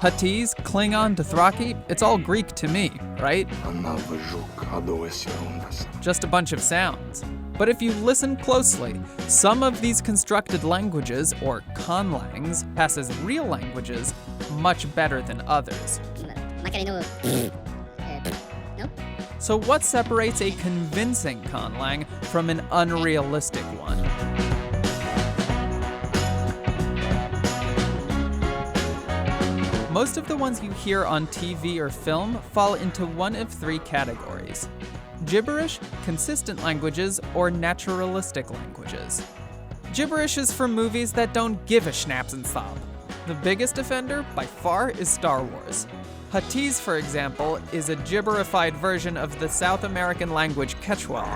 Huttese, Klingon, Dothraki, it's all Greek to me, right? Just a bunch of sounds. But if you listen closely, some of these constructed languages, or conlangs, pass as real languages much better than others. So what separates a convincing conlang from an unrealistic one? Most of the ones you hear on TV or film fall into one of three categories: gibberish, consistent languages, or naturalistic languages. Gibberish is for movies that don't give a schnaps and sob. The biggest offender, by far, is Star Wars. Huttese, for example, is a gibberified version of the South American language Quechua.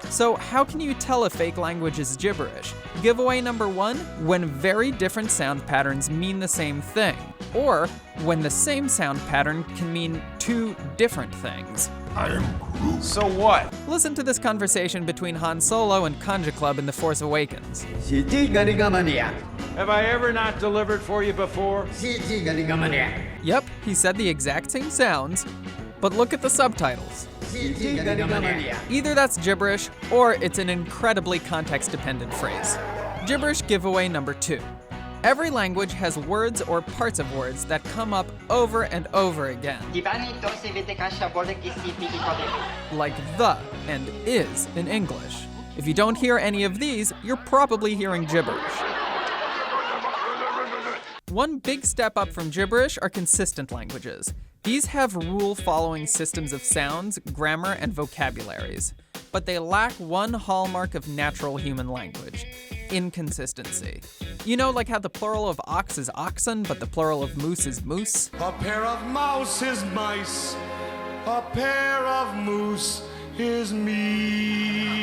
So how can you tell a fake language is gibberish? Giveaway number 1, when very different sound patterns mean the same thing, or when the same sound pattern can mean two different things. I am Groot. So what? Listen to this conversation between Han Solo and Conja Club in The Force Awakens. Have I ever not delivered for you before? Yep, he said the exact same sounds, but look at the subtitles. Either that's gibberish, or it's an incredibly context-dependent phrase. Gibberish giveaway number 2. Every language has words or parts of words that come up over and over again. Like the and is in English. If you don't hear any of these, you're probably hearing gibberish. One big step up from gibberish are consistent languages. These have rule-following systems of sounds, grammar, and vocabularies. But they lack one hallmark of natural human language: inconsistency. You know, like how the plural of ox is oxen, but the plural of moose is moose? A pair of mouse is mice. A pair of moose is meese.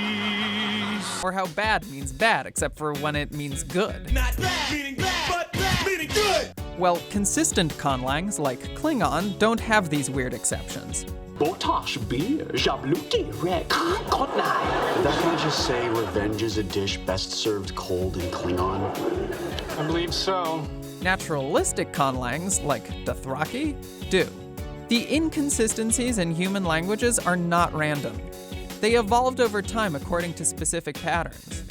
Or how bad means bad, except for when it means good. Not bad, meaning bad, but bad, meaning good. Well, consistent conlangs, like Klingon, don't have these weird exceptions. That can I just say revenge is a dish best served cold in Klingon? I believe so. Naturalistic conlangs, like Dothraki, do. The inconsistencies in human languages are not random. They evolved over time according to specific patterns.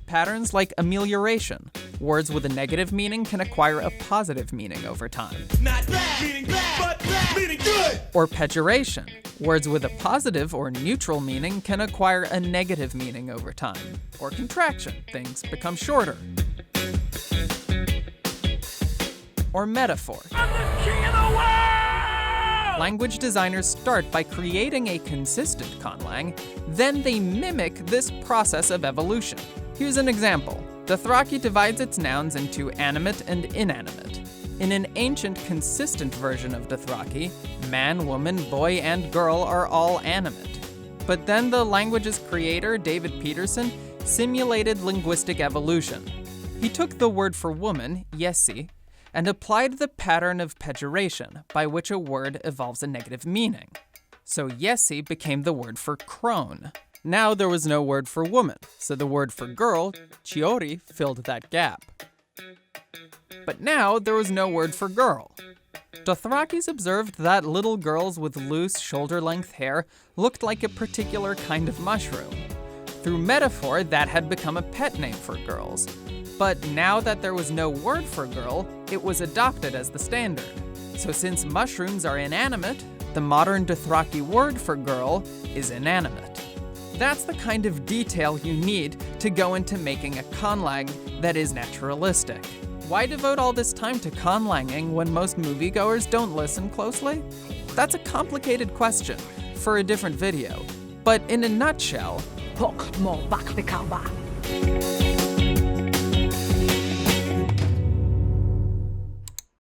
Patterns like amelioration. Words with a negative meaning can acquire a positive meaning over time. Not bad, meaning bad, but bad, meaning good. Or pejoration. Words with a positive or neutral meaning can acquire a negative meaning over time. Or contraction. Things become shorter. Or metaphor. I'm the king of the world! Language designers start by creating a consistent conlang, then they mimic this process of evolution. Here's an example. Dothraki divides its nouns into animate and inanimate. In an ancient consistent version of Dothraki, man, woman, boy, and girl are all animate. But then the language's creator, David Peterson, simulated linguistic evolution. He took the word for woman, yessi, and applied the pattern of pejoration, by which a word evolves a negative meaning. So yessi became the word for crone. Now there was no word for woman, so the word for girl, chiori, filled that gap. But now there was no word for girl. Dothrakis observed that little girls with loose, shoulder-length hair looked like a particular kind of mushroom. Through metaphor, that had become a pet name for girls. But now that there was no word for girl, it was adopted as the standard. So since mushrooms are inanimate, the modern Dothraki word for girl is inanimate. That's the kind of detail you need to go into making a conlang that is naturalistic. Why devote all this time to conlanging when most moviegoers don't listen closely? That's a complicated question for a different video. But in a nutshell,